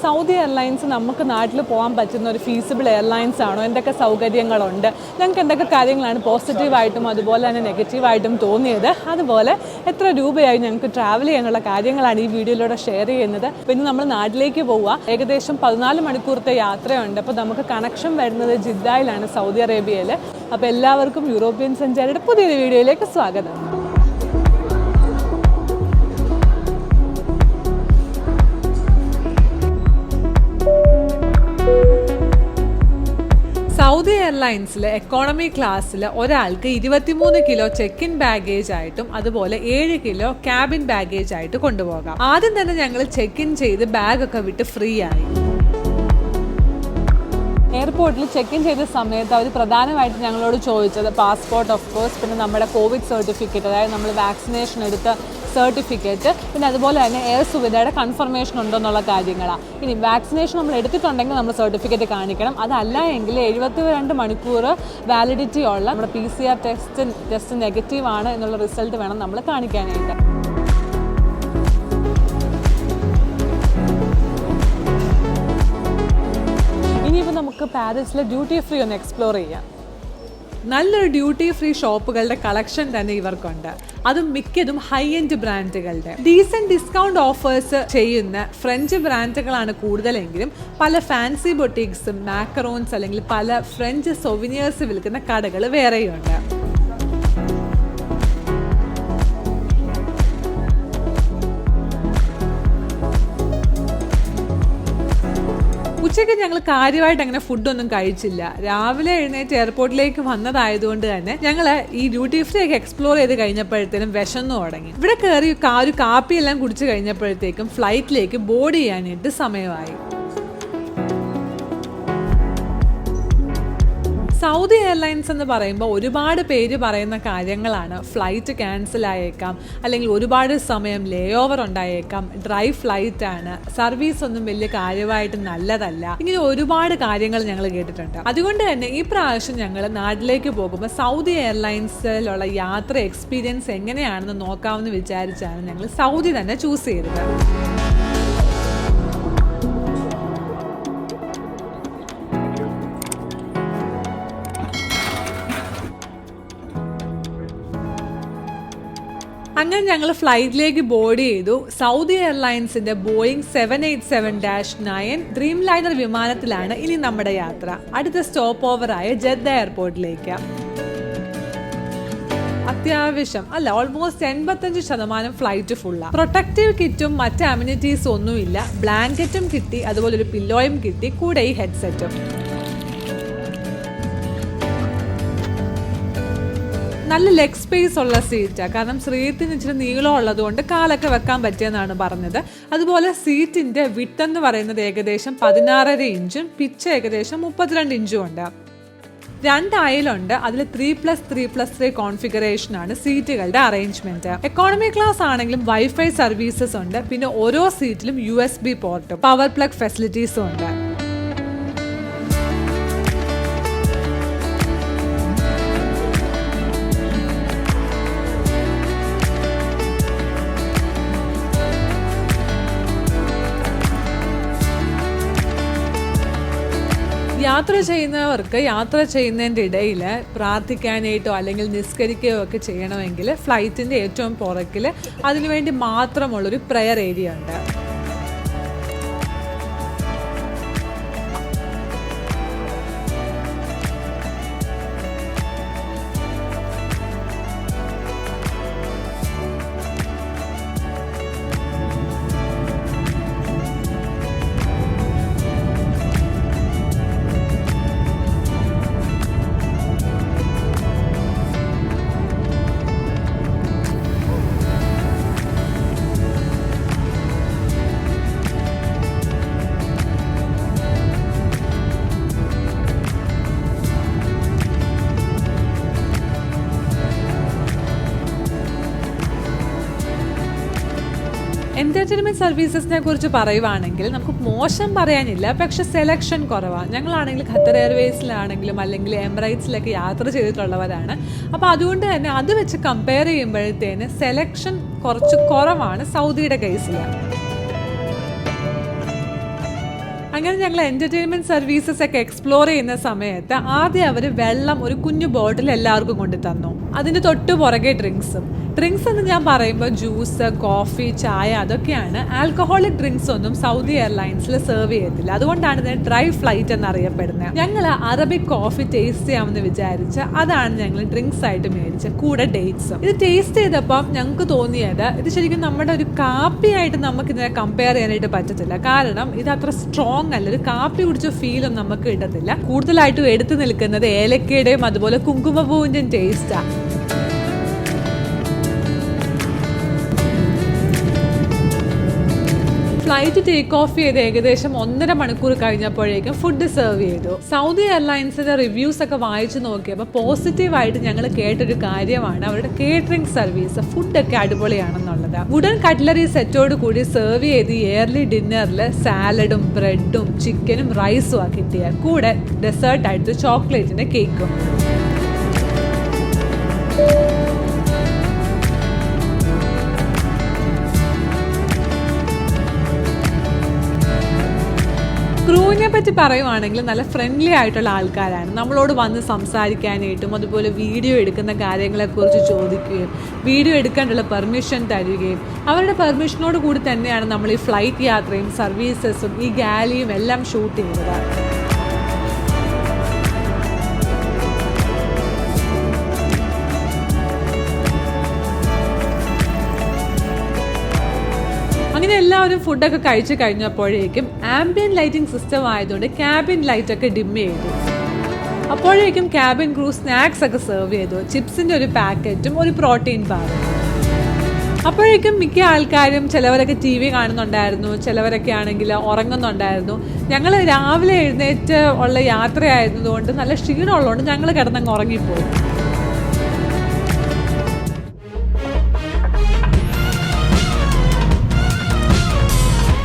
Saudi Airlines നമുക്ക് നാട്ടിൽ പോകാൻ പറ്റുന്ന ഒരു ഫീസിബിൾ എയർലൈൻസ് ആണോ? എന്തൊക്കെ സൗകര്യങ്ങളുണ്ട്? ഞങ്ങൾക്ക് എന്തൊക്കെ കാര്യങ്ങളാണ് പോസിറ്റീവായിട്ടും അതുപോലെ തന്നെ നെഗറ്റീവായിട്ടും തോന്നിയത്? അതുപോലെ എത്ര രൂപയായി ഞങ്ങൾക്ക് ട്രാവൽ ചെയ്യാനുള്ള കാര്യങ്ങളാണ് ഈ വീഡിയോയിലൂടെ ഷെയർ ചെയ്യുന്നത്. പിന്നെ നമ്മൾ നാട്ടിലേക്ക് പോവുക. ഏകദേശം 14 മണിക്കൂറത്തെ യാത്രയുണ്ട്. അപ്പോൾ നമുക്ക് കണക്ഷൻ വരുന്നത് ജിദ്ദയിലാണ്, സൗദി അറേബ്യയിൽ. അപ്പോൾ എല്ലാവർക്കും യൂറോപ്യൻ സഞ്ചാരിയുടെ പുതിയൊരു വീഡിയോയിലേക്ക് സ്വാഗതം. സൗദി എയർലൈൻസിൽ എക്കോണമി ക്ലാസ്സിൽ ഒരാൾക്ക് 23 കിലോ ചെക്ക് ഇൻ ബാഗേജ് ആയിട്ടും അതുപോലെ 7 കിലോ ക്യാബിൻ ബാഗേജ് ആയിട്ട് കൊണ്ടുപോകാം. ആദ്യം തന്നെ ഞങ്ങൾ ചെക്ക് ഇൻ ചെയ്ത് ബാഗൊക്കെ വിട്ട് ഫ്രീ ആയി. എയർപോർട്ടിൽ ചെക്ക് ഇൻ ചെയ്ത സമയത്ത് അവർ പ്രധാനമായിട്ട് ഞങ്ങളോട് ചോദിച്ചത് പാസ്പോർട്ട്, ഓഫ് കോഴ്സ്, പിന്നെ നമ്മുടെ കോവിഡ് സർട്ടിഫിക്കറ്റ്, അതായത് നമ്മൾ വാക്സിനേഷൻ എടുത്ത സർട്ടിഫിക്കറ്റ്, പിന്നെ അതുപോലെ തന്നെ എയർ സുവിധയുടെ കൺഫർമേഷൻ ഉണ്ടോ എന്നുള്ള കാര്യങ്ങളാണ്. ഇനി വാക്സിനേഷൻ നമ്മൾ എടുത്തിട്ടുണ്ടെങ്കിൽ നമ്മൾ സർട്ടിഫിക്കറ്റ് കാണിക്കണം. അതല്ല എങ്കിൽ 72 മണിക്കൂർ വാലിഡിറ്റി ഉള്ള നമ്മുടെ PCR ടെസ്റ്റ് നെഗറ്റീവ് ആണ് എന്നുള്ള റിസൾട്ട് വേണം നമ്മൾ കാണിക്കാനായിട്ട്. ഇനിയിപ്പോൾ നമുക്ക് പാരീസിലെ ഡ്യൂട്ടി ഫ്രീ ഒന്ന് എക്സ്പ്ലോർ ചെയ്യാം. നല്ലൊരു ഡ്യൂട്ടി ഫ്രീ ഷോപ്പുകളുടെ കളക്ഷൻ തന്നെ ഇവർക്കുണ്ട്. അതും മിക്കതും ഹൈ എൻഡ് ബ്രാൻഡുകളുടെ. ഡീസന്റ് ഡിസ്കൗണ്ട് ഓഫേഴ്സ് ചെയ്യുന്ന ഫ്രഞ്ച് ബ്രാൻഡുകളാണ് കൂടുതലെങ്കിലും പല ഫാൻസി ബൊട്ടീക്സും മാക്കറോൺസ് അല്ലെങ്കിൽ പല ഫ്രഞ്ച് സൊവിനിയേഴ്സ് വിൽക്കുന്ന കടകൾ വേറെയുണ്ട്. ഉച്ചയ്ക്ക് ഞങ്ങൾ കാര്യമായിട്ട് അങ്ങനെ ഫുഡൊന്നും കഴിച്ചില്ല. രാവിലെ എഴുന്നേറ്റ് എയർപോർട്ടിലേക്ക് വന്നതായതുകൊണ്ട് തന്നെ ഞങ്ങൾ ഈ ഡ്യൂട്ടി ഫ്രീ ഒക്കെ എക്സ്പ്ലോർ ചെയ്ത് കഴിഞ്ഞപ്പോഴത്തേനും വിശന്നു തുടങ്ങി. ഇവിടെ കയറി ഒരു കാപ്പിയെല്ലാം കുടിച്ച് കഴിഞ്ഞപ്പോഴത്തേക്കും ഫ്ലൈറ്റിലേക്ക് ബോർഡ് ചെയ്യാനായിട്ട് സമയമായി. സൗദി എയർലൈൻസ് എന്ന് പറയുമ്പോൾ ഒരുപാട് പേര് പറയുന്ന കാര്യങ്ങളാണ് ഫ്ലൈറ്റ് ക്യാൻസൽ ആയേക്കാം, അല്ലെങ്കിൽ ഒരുപാട് സമയം ലേ ഓവർ ഉണ്ടായേക്കാം, ഡ്രൈ ഫ്ലൈറ്റ് ആണ്, സർവീസ് ഒന്നും വലിയ കാര്യമായിട്ട് നല്ലതല്ല, ഇങ്ങനെ ഒരുപാട് കാര്യങ്ങൾ ഞങ്ങൾ കേട്ടിട്ടുണ്ട്. അതുകൊണ്ട് തന്നെ ഈ പ്രാവശ്യം ഞങ്ങൾ നാട്ടിലേക്ക് പോകുമ്പോൾ സൗദി എയർലൈൻസിലുള്ള യാത്ര എക്സ്പീരിയൻസ് എങ്ങനെയാണെന്ന് നോക്കാമെന്ന് വിചാരിച്ചാണ് ഞങ്ങൾ സൗദി തന്നെ ചൂസ് ചെയ്തത്. അങ്ങനെ ഞങ്ങൾ ഫ്ലൈറ്റിലേക്ക് ബോർഡ് ചെയ്തു. സൗദി എയർലൈൻസിന്റെ ബോയിങ് 787-9 ഡ്രീംലൈനർ വിമാനത്തിലാണ് ഇനി നമ്മുടെ യാത്ര. അടുത്ത സ്റ്റോപ്പ് ഓവറായ ജദ്ദ എയർപോർട്ടിലേക്ക്. അത്യാവശ്യം ഓൾമോസ്റ്റ് 85% ഫ്ലൈറ്റ് ഫുള്ളാണ്. പ്രൊട്ടക്റ്റീവ് കിറ്റും മറ്റ് അമ്യൂണിറ്റീസ് ഒന്നുമില്ല. ബ്ലാങ്കറ്റും കിട്ടി, അതുപോലെ ഒരു പില്ലോയും കിട്ടി, കൂടെ ഈ ഹെഡ്സെറ്റും. നല്ല ലെഗ് സ്പേസ് ഉള്ള സീറ്റാണ്. കാരണം സീറ്റിന് ഇച്ചിരി നീളം ഉള്ളത് കൊണ്ട് കാലൊക്കെ വെക്കാൻ പറ്റിയെന്നാണ് പറഞ്ഞത്. അതുപോലെ സീറ്റിന്റെ വിഡ്ത്ത് എന്ന് പറയുന്നത് ഏകദേശം 16.5 ഇഞ്ചും പിച്ച് ഏകദേശം 32 ഇഞ്ചും ഉണ്ട്. 2 അയലുണ്ട്. അതിൽ 3+3+3 കോൺഫിഗറേഷൻ ആണ് സീറ്റുകളുടെ അറേഞ്ച്മെന്റ്. എക്കോണമി ക്ലാസ് ആണെങ്കിലും വൈഫൈ സർവീസസ് ഉണ്ട്. പിന്നെ ഓരോ സീറ്റിലും USB പോർട്ടും പവർ പ്ലഗ് ഫെസിലിറ്റീസും ഉണ്ട്. യാത്ര ചെയ്യുന്നവർക്ക് യാത്ര ചെയ്യുന്നതിൻ്റെ ഇടയിൽ പ്രാർത്ഥിക്കാനായിട്ടോ അല്ലെങ്കിൽ നിസ്കരിക്കുകയോ ഒക്കെ ചെയ്യണമെങ്കിൽ ഫ്ലൈറ്റിൻ്റെ ഏറ്റവും പുറകിൽ അതിനുവേണ്ടി മാത്രമുള്ളൊരു പ്രെയർ ഏരിയ ഉണ്ട്. എൻ്റർടൈൻമെൻറ്റ് സർവീസസിനെ കുറിച്ച് പറയുവാണെങ്കിൽ നമുക്ക് മോശം പറയാനില്ല, പക്ഷെ സെലക്ഷൻ കുറവാണ്. ഞങ്ങളാണെങ്കിൽ ഖത്തർ എയർവേസിലാണെങ്കിലും അല്ലെങ്കിൽ എമിറേറ്റ്സിലൊക്കെ യാത്ര ചെയ്തിട്ടുള്ളവരാണ്. അപ്പോൾ അതുകൊണ്ട് തന്നെ അത് വെച്ച് കമ്പയർ ചെയ്യുമ്പോഴത്തേന് സെലക്ഷൻ കുറച്ച് കുറവാണ് സൗദിയുടെ കേസിൽ. അങ്ങനെ ഞങ്ങൾ എന്റർടൈൻമെന്റ് സർവീസസ് ഒക്കെ എക്സ്പ്ലോർ ചെയ്യുന്ന സമയത്ത് ആദ്യം അവർ വെള്ളം ഒരു കുഞ്ഞു ബോട്ടിൽ എല്ലാവർക്കും കൊണ്ടു തന്നു. അതിന്റെ തൊട്ട് പുറകെ ഡ്രിങ്ക്സ് എന്ന് ഞാൻ പറയുമ്പോൾ ജ്യൂസ്, കോഫി, ചായ അതൊക്കെയാണ്. ആൽക്കഹോളിക് ഡ്രിങ്ക്സ് ഒന്നും സൗദി എയർലൈൻസിൽ സെർവ് ചെയ്യത്തില്ല. അതുകൊണ്ടാണ് ഇതിന് ഡ്രൈ ഫ്ലൈറ്റ് എന്നറിയപ്പെടുന്നത്. ഞങ്ങൾ അറബിക് കോഫി ടേസ്റ്റ് ചെയ്യാമെന്ന് വിചാരിച്ച് അതാണ് ഞങ്ങൾ ഡ്രിങ്ക്സ് ആയിട്ട് മേടിച്ചത്, കൂടെ ഡേറ്റ്സും. ഇത് ടേസ്റ്റ് ചെയ്തപ്പം ഞങ്ങൾക്ക് തോന്നിയത് ഇത് ശരിക്കും നമ്മുടെ ഒരു കാപ്പിയായിട്ട് നമുക്ക് ഇതിനെ കമ്പയർ ചെയ്യാനായിട്ട് പറ്റത്തില്ല. കാരണം ഇത് അത്ര സ്ട്രോങ് അല്ല, ഒരു കാപ്പി കുടിച്ച ഫീലും നമുക്ക് കിട്ടത്തില്ല. കൂടുതലായിട്ടും എടുത്തു നിൽക്കുന്നത് ഏലക്കയുടെയും അതുപോലെ കുങ്കുമപ്പൂവിന്റെയും ടേസ്റ്റാണ്. ഫ്ലൈറ്റ് ടേക്ക് ഓഫ് ചെയ്ത് ഏകദേശം 1.5 മണിക്കൂർ കഴിഞ്ഞപ്പോഴേക്കും ഫുഡ് സെർവ് ചെയ്തു. സൗദി എയർലൈൻസിന്റെ റിവ്യൂസ് ഒക്കെ വായിച്ചു നോക്കിയപ്പോൾ പോസിറ്റീവായിട്ട് ഞങ്ങൾ കേട്ടൊരു കാര്യമാണ് അവരുടെ കേറ്ററിംഗ് സർവീസ്. ഫുഡൊക്കെ അടിപൊളിയാണെന്നുള്ളത്. വുഡൻ കട്ട്ലറി സെറ്റോട് കൂടി സെർവ് ചെയ്ത് ഇയർലി ഡിന്നറിൽ സാലഡും ബ്രെഡും ചിക്കനും റൈസും ആ കിട്ടിയ, കൂടെ ഡെസേർട്ടായിട്ട് ചോക്ലേറ്റിന്റെ കേക്കും. ക്രൂവിനെ പറ്റി പറയുവാണെങ്കിൽ നല്ല ഫ്രണ്ട്ലി ആയിട്ടുള്ള ആൾക്കാരാണ്. നമ്മളോട് വന്ന് സംസാരിക്കാനായിട്ടും അതുപോലെ വീഡിയോ എടുക്കുന്ന കാര്യങ്ങളെക്കുറിച്ച് ചോദിക്കുകയും വീഡിയോ എടുക്കാനുള്ള പെർമിഷൻ തരികയും അവരുടെ പെർമിഷനോട് കൂടി തന്നെയാണ് നമ്മൾ ഈ ഫ്ലൈറ്റ് യാത്രയും സർവീസസും ഈ ഗാലിയും എല്ലാം ഷൂട്ട് ചെയ്യുന്നത്. അങ്ങനെ എല്ലാവരും ഫുഡൊക്കെ കഴിച്ച് കഴിഞ്ഞപ്പോഴേക്കും ആംബിയൻ ലൈറ്റിംഗ് സിസ്റ്റം ആയതുകൊണ്ട് ക്യാബിൻ ലൈറ്റ് ഒക്കെ ഡിം ചെയ്തു. അപ്പോഴേക്കും ക്യാബിൻ ക്രൂ സ്നാക്സ് ഒക്കെ സെർവ് ചെയ്തു. ചിപ്സിന്റെ ഒരു പാക്കറ്റും ഒരു പ്രോട്ടീൻ ബാറും. അപ്പോഴേക്കും മിക്ക ആൾക്കാരും ചിലവരൊക്കെ TV കാണുന്നുണ്ടായിരുന്നു, ചിലവരൊക്കെ ആണെങ്കിൽ ഉറങ്ങുന്നുണ്ടായിരുന്നു. ഞങ്ങൾ രാവിലെ എഴുന്നേറ്റ് ഉള്ള യാത്രയായിരുന്നതുകൊണ്ട് നല്ല ക്ഷീണമുള്ളതുകൊണ്ട് ഞങ്ങൾ കിടന്നങ്ങ് ഉറങ്ങിപ്പോയി.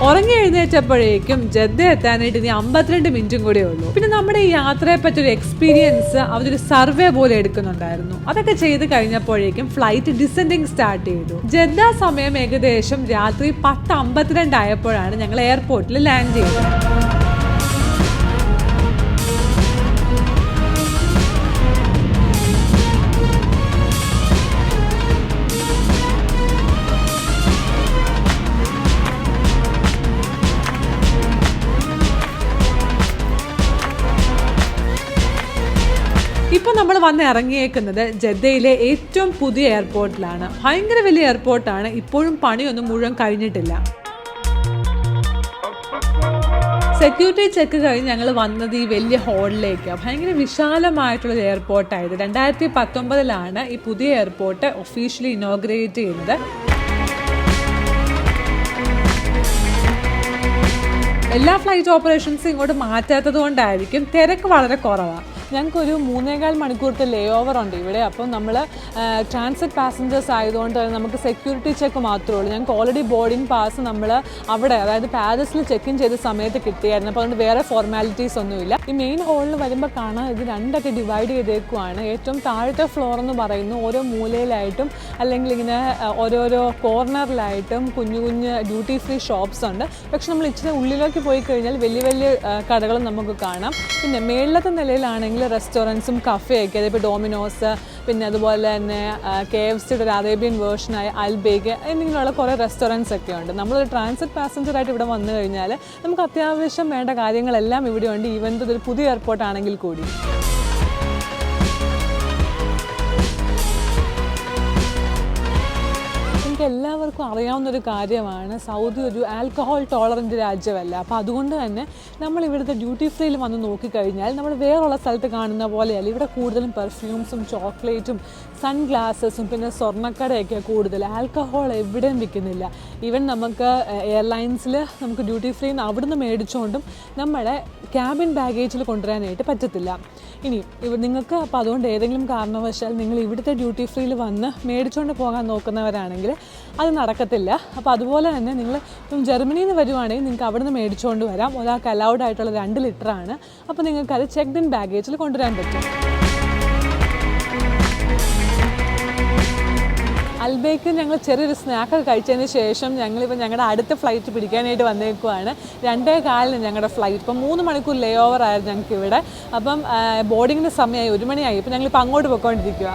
ഉറങ്ങി എഴുന്നേറ്റപ്പോഴേക്കും ജദ്ദ എത്താനായിട്ട് ഇനി 52 മിനിറ്റും കൂടെ ഉള്ളൂ. പിന്നെ നമ്മുടെ ഈ യാത്രയെ പറ്റി ഒരു എക്സ്പീരിയൻസ് അവരൊരു സർവേ പോലെ എടുക്കുന്നുണ്ടായിരുന്നു. അതൊക്കെ ചെയ്ത് കഴിഞ്ഞപ്പോഴേക്കും ഫ്ലൈറ്റ് ഡിസെൻഡിങ് സ്റ്റാർട്ട് ചെയ്തു. ജദ്ദ സമയം ഏകദേശം രാത്രി 10:52 ആയപ്പോഴാണ് ഞങ്ങൾ എയർപോർട്ടിൽ ലാൻഡ് ചെയ്തത്. ഇപ്പോൾ നമ്മൾ വന്ന് ഇറങ്ങിയേക്കുന്നത് ജദ്ദയിലെ ഏറ്റവും പുതിയ എയർപോർട്ടിലാണ്. ഭയങ്കര വലിയ എയർപോർട്ടാണ്. ഇപ്പോഴും പണിയൊന്നും മുഴുവൻ കഴിഞ്ഞിട്ടില്ല. സെക്യൂരിറ്റി ചെക്ക് കഴിഞ്ഞ് ഞങ്ങൾ വന്നത് ഈ വലിയ ഹാളിലേക്ക്. ഭയങ്കര വിശാലമായിട്ടുള്ള എയർപോർട്ടായത്. 2019 ഈ പുതിയ എയർപോർട്ട് ഒഫീഷ്യലി ഇനോഗ്രേറ്റ് ചെയ്യുന്നത്. എല്ലാ ഫ്ലൈറ്റ് ഓപ്പറേഷൻസും ഇങ്ങോട്ട് മാറ്റാത്തത് കൊണ്ടായിരിക്കും തിരക്ക് വളരെ കുറവാണ്. ഞങ്ങൾക്കൊരു 3.25 മണിക്കൂറത്തെ ലേ ഓവർ ഉണ്ട് ഇവിടെ. അപ്പം നമ്മൾ ട്രാൻസിറ്റ് പാസഞ്ചേഴ്സ് ആയതുകൊണ്ട് നമുക്ക് സെക്യൂരിറ്റി ചെക്ക് മാത്രമേ ഉള്ളൂ. ഞങ്ങൾക്ക് ഓൾറെഡി ബോർഡിംഗ് പാസ് നമ്മൾ അവിടെ, അതായത് പാലസിൽ ചെക്ക് ഇൻ ചെയ്ത സമയത്ത് കിട്ടിയായിരുന്നു. അപ്പോൾ അതുകൊണ്ട് വേറെ ഫോർമാലിറ്റീസ് ഒന്നുമില്ല. ഈ മെയിൻ ഹാളിൽ വരുമ്പോൾ കാണാൻ ഇത് രണ്ടൊക്കെ ഡിവൈഡ് ചെയ്തേക്കുവാണ്. ഏറ്റവും താഴത്തെ ഫ്ലോർ എന്ന് പറയുന്നു ഓരോ മൂലയിലായിട്ടും അല്ലെങ്കിൽ ഇങ്ങനെ ഓരോരോ കോർണറിലായിട്ടും കുഞ്ഞു കുഞ്ഞ് ഡ്യൂട്ടി ഫ്രീ ഷോപ്സ് ഉണ്ട്. പക്ഷെ നമ്മൾ ഇച്ചിരി ഉള്ളിലേക്ക് പോയി കഴിഞ്ഞാൽ വലിയ വലിയ കടകളും നമുക്ക് കാണാം. പിന്നെ മേളിലത്തെ നിലയിലാണെങ്കിൽ റെസ്റ്റോറൻറ്റ്സും കഫേയൊക്കെ, അതിപ്പോൾ ഡോമിനോസ്, പിന്നെ അതുപോലെ തന്നെ KFCയുടെ ഒരു അറേബ്യൻ വേർഷനായ അൽബേഗ് എന്നിങ്ങനെയുള്ള കുറേ റെസ്റ്റോറൻറ്റ്സ് ഒക്കെ ഉണ്ട്. നമ്മളൊരു ട്രാൻസിറ്റ് പാസഞ്ചറായിട്ട് ഇവിടെ വന്നു കഴിഞ്ഞാൽ നമുക്ക് അത്യാവശ്യം വേണ്ട കാര്യങ്ങളെല്ലാം ഇവിടെ ഉണ്ട്. ഈവൻ ഇതൊരു പുതിയ എയർപോർട്ടാണെങ്കിൽ കൂടി. എല്ലാവർക്കും അറിയാവുന്നൊരു കാര്യമാണ്, സൗദി ഒരു ആൽക്കഹോൾ ടോളറൻ്റ് രാജ്യമല്ല. അപ്പോൾ അതുകൊണ്ട് തന്നെ നമ്മൾ ഇവിടുത്തെ ഡ്യൂട്ടി ഫ്രീയിൽ വന്ന് നോക്കിക്കഴിഞ്ഞാൽ നമ്മൾ വേറെയുള്ള സ്ഥലത്ത് കാണുന്ന പോലെയല്ല. ഇവിടെ കൂടുതലും പെർഫ്യൂംസും ചോക്ലേറ്റും സൺഗ്ലാസസും പിന്നെ സ്വർണ്ണക്കടയൊക്കെ കൂടുതൽ. ആൽക്കഹോൾ എവിടെയും വിൽക്കുന്നില്ല. ഈവൻ നമുക്ക് എയർലൈൻസിൽ നമുക്ക് ഡ്യൂട്ടി ഫ്രീ അവിടുന്ന് മേടിച്ചുകൊണ്ടും നമ്മുടെ ക്യാബിൻ ബാഗേജിൽ കൊണ്ടുവരാനായിട്ട് പറ്റത്തില്ല. ഇനി നിങ്ങൾക്ക് അപ്പോൾ അതുകൊണ്ട് ഏതെങ്കിലും കാരണവശാൽ നിങ്ങൾ ഇവിടുത്തെ ഡ്യൂട്ടി ഫ്രീയിൽ വന്ന് മേടിച്ചുകൊണ്ട് പോകാൻ നോക്കുന്നവരാണെങ്കിൽ അത് നടക്കത്തില്ല. അപ്പോൾ അതുപോലെ തന്നെ നിങ്ങൾ ഇപ്പം ജർമ്മനിയിൽ നിന്ന് വരുവാണെങ്കിൽ നിങ്ങൾക്ക് അവിടെ നിന്ന് മേടിച്ചുകൊണ്ട് വരാം. ഒരാൾക്ക് അലൗഡ് ആയിട്ടുള്ള 2 ലിറ്ററാണ്. അപ്പോൾ നിങ്ങൾക്കത് ചെക്ക്ഡ് ഇൻ ബാഗേജിൽ കൊണ്ടുവരാൻ പറ്റും. അൽബേക്ക് ഞങ്ങൾ ചെറിയൊരു സ്നാക്കൊക്കെ കഴിച്ചതിന് ശേഷം ഞങ്ങളിപ്പോൾ ഞങ്ങളുടെ അടുത്ത ഫ്ലൈറ്റ് പിടിക്കാനായിട്ട് വന്നേക്കുവാണ്. 2:15 ഞങ്ങളുടെ ഫ്ലൈറ്റ്. ഇപ്പം 3 മണിക്കൂർ ലേ ഓവർ ആയിരുന്നു ഞങ്ങൾക്ക് ഇവിടെ. അപ്പം ബോർഡിങ്ങിന് സമയമായി, 1 മണിയായി. ഇപ്പം ഞങ്ങളിപ്പോൾ അങ്ങോട്ട് പോയിക്കൊണ്ടിരിക്കുക.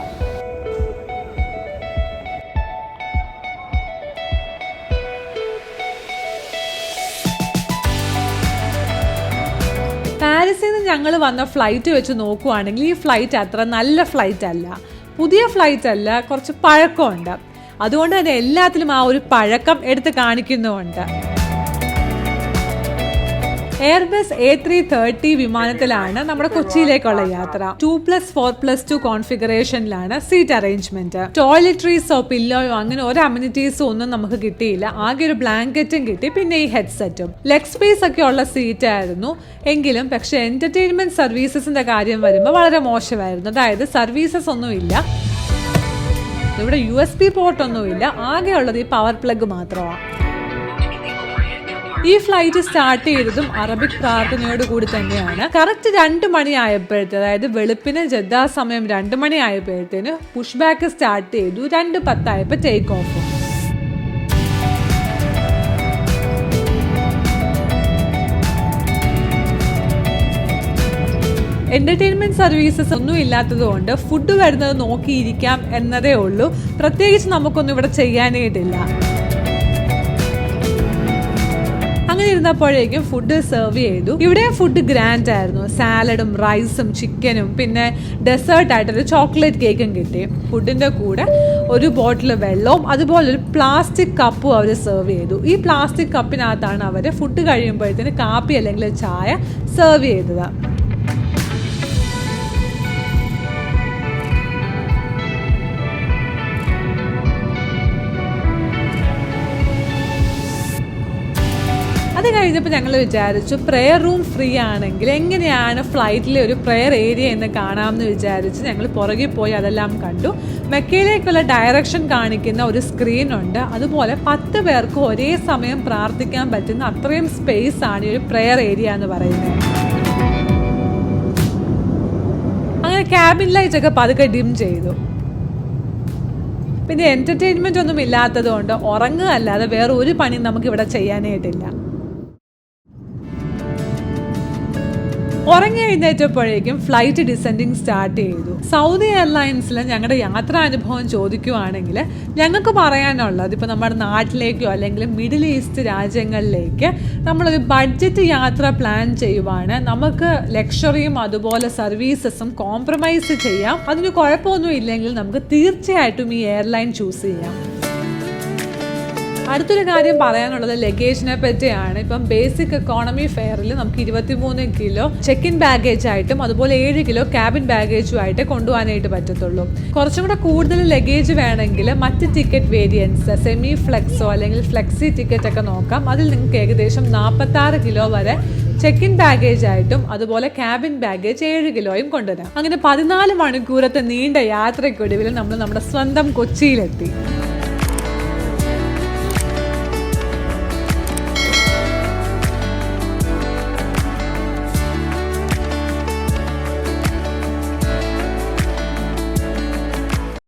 പാരീസിൽ നിന്ന് ഞങ്ങൾ വന്ന ഫ്ലൈറ്റ് വെച്ച് നോക്കുവാണെങ്കിൽ ഈ ഫ്ലൈറ്റ് അത്ര നല്ല ഫ്ലൈറ്റ് അല്ല, പുതിയ ഫ്ലൈറ്റ് അല്ല, കുറച്ച് പഴക്കമുണ്ട്. അതുകൊണ്ട് തന്നെ എല്ലാത്തിലും ആ ഒരു പഴക്കം എടുത്ത് കാണിക്കുന്നുമുണ്ട്. എയർബസ് A330 വിമാനത്തിലാണ് നമ്മുടെ കൊച്ചിയിലേക്കുള്ള യാത്ര. 2+4+2 കോൺഫിഗറേഷനിലാണ് സീറ്റ് അറേഞ്ച്മെന്റ്. ടോയ്ലറ്ററീസോ പില്ലോയോ അങ്ങനെ ഒരു അമ്യൂണിറ്റീസോ ഒന്നും നമുക്ക് കിട്ടിയില്ല. ആകെ ഒരു ബ്ലാങ്കറ്റും കിട്ടി, പിന്നെ ഈ ഹെഡ്സെറ്റും. ലെഗ് സ്പേസ് ഒക്കെ ഉള്ള സീറ്റ് ആയിരുന്നു എങ്കിലും പക്ഷെ എന്റർടൈൻമെന്റ് സർവീസസിന്റെ കാര്യം വരുമ്പോൾ വളരെ മോശമായിരുന്നു. അതായത് സർവീസസ് ഒന്നുമില്ല, ഇവിടെ USB പോർട്ട് ഒന്നുമില്ല, ആകെ ഉള്ളത് ഈ പവർ പ്ലഗ് മാത്രമാണ്. ഈ ഫ്ലൈറ്റ് സ്റ്റാർട്ട് ചെയ്തതും അറബിക് പ്രാർത്ഥനയോട് കൂടി തന്നെയാണ്. കറക്റ്റ് 2 മണി ആയപ്പോഴത്തെ, അതായത് വെളുപ്പിന് ജദ്ദ സമയം 2 മണി ആയപ്പോഴത്തേന് പുഷ് ബാക്ക് സ്റ്റാർട്ട് ചെയ്തു. 2:10 ആയപ്പോൾ ടേക്ക് ഓഫ്. എന്റർടൈൻമെന്റ് സർവീസസ് ഒന്നും ഇല്ലാത്തത് കൊണ്ട് ഫുഡ് വരുന്നത് നോക്കിയിരിക്കാം എന്നതേ ഉള്ളൂ. പ്രത്യേകിച്ച് നമുക്കൊന്നും ഇവിടെ ചെയ്യാനായിട്ടില്ല. അങ്ങനെ ഇരുന്നപ്പോഴേക്കും ഫുഡ് സെർവ് ചെയ്തു. ഇവിടെ ഫുഡ് ഗ്രാൻഡ് ആയിരുന്നു. സാലഡും റൈസും ചിക്കനും പിന്നെ ഡെസേർട്ട് ആയിട്ടൊരു ചോക്ലേറ്റ് കേക്കും കിട്ടി. ഫുഡിന്റെ കൂടെ ഒരു ബോട്ടിൽ വെള്ളവും അതുപോലെ ഒരു പ്ലാസ്റ്റിക് കപ്പും അവർ സെർവ് ചെയ്തു. ഈ പ്ലാസ്റ്റിക് കപ്പിനകത്താണ് അവർ ഫുഡ് കഴിയുമ്പോഴത്തേന് കാപ്പി അല്ലെങ്കിൽ ചായ സെർവ് ചെയ്തത്. അത് കഴിഞ്ഞപ്പോൾ ഞങ്ങൾ വിചാരിച്ചു പ്രെയർ റൂം ഫ്രീ ആണെങ്കിൽ എങ്ങനെയാണ് ഫ്ലൈറ്റിലെ ഒരു പ്രെയർ ഏരിയ എന്ന് കാണാമെന്ന് വിചാരിച്ച് ഞങ്ങൾ പുറകെ പോയി അതെല്ലാം കണ്ടു. മെക്കയിലേക്കുള്ള ഡയറക്ഷൻ കാണിക്കുന്ന ഒരു സ്ക്രീൻ ഉണ്ട്. അതുപോലെ 10 പേർക്ക് ഒരേ സമയം പ്രാർത്ഥിക്കാൻ പറ്റുന്ന അത്രയും സ്പേസ് ആണ് ഈ ഒരു പ്രെയർ ഏരിയ എന്ന് പറയുന്നത്. അങ്ങനെ ക്യാബിൻ ലൈറ്റ് ഒക്കെ പതുക്കെ ഡിം ചെയ്തു. പിന്നെ എന്റർടൈൻമെന്റ് ഒന്നും ഇല്ലാത്തത് കൊണ്ട് ഉറങ്ങുക അല്ലാതെ വേറെ ഒരു പണിയും നമുക്ക് ഇവിടെ ചെയ്യാനായിട്ടില്ല. ഉറങ്ങി എഴുന്നേറ്റപ്പോഴേക്കും ഫ്ലൈറ്റ് ഡിസെൻഡിങ് സ്റ്റാർട്ട് ചെയ്തു. സൗദി എയർലൈൻസിൽ ഞങ്ങളുടെ യാത്രാനുഭവം ചോദിക്കുവാണെങ്കിൽ ഞങ്ങൾക്ക് പറയാനുള്ളത്, ഇപ്പോൾ നമ്മുടെ നാട്ടിലേക്കോ അല്ലെങ്കിൽ മിഡിൽ ഈസ്റ്റ് രാജ്യങ്ങളിലേക്ക് നമ്മളൊരു ബഡ്ജറ്റ് യാത്ര പ്ലാൻ ചെയ്യുവാണ്. നമുക്ക് ലക്ഷറിയും അതുപോലെ സർവീസസും കോംപ്രമൈസ് ചെയ്യാം. അതിന് കുഴപ്പമൊന്നും ഇല്ലെങ്കിൽ നമുക്ക് തീർച്ചയായിട്ടും ഈ എയർലൈൻ ചൂസ് ചെയ്യാം. അടുത്തൊരു കാര്യം പറയാനുള്ളത് ലഗേജിനെ പറ്റിയാണ്. ഇപ്പം ബേസിക് എക്കോണമി ഫെയറിൽ നമുക്ക് 23 കിലോ ചെക്ക് ഇൻ ബാഗേജ് ആയിട്ടും അതുപോലെ 7 കിലോ ക്യാബിൻ ബാഗേജും ആയിട്ട് കൊണ്ടുപോകാനായിട്ട് പറ്റത്തുള്ളൂ. കുറച്ചും കൂടെ കൂടുതൽ ലഗേജ് വേണമെങ്കിൽ മറ്റ് ടിക്കറ്റ് വേരിയൻസ് സെമി ഫ്ലെക്സോ അല്ലെങ്കിൽ ഫ്ലെക്സി ടിക്കറ്റ് ഒക്കെ നോക്കാം. അതിൽ നിങ്ങൾക്ക് ഏകദേശം 46 കിലോ വരെ ചെക്ക് ഇൻ ബാഗേജ് ആയിട്ടും അതുപോലെ ക്യാബിൻ ബാഗേജ് 7 കിലോയും കൊണ്ടുവരാം. അങ്ങനെ 14 മണിക്കൂറത്തെ നീണ്ട യാത്രയ്ക്കൊടുവിൽ നമ്മൾ നമ്മുടെ സ്വന്തം കൊച്ചിയിലെത്തി.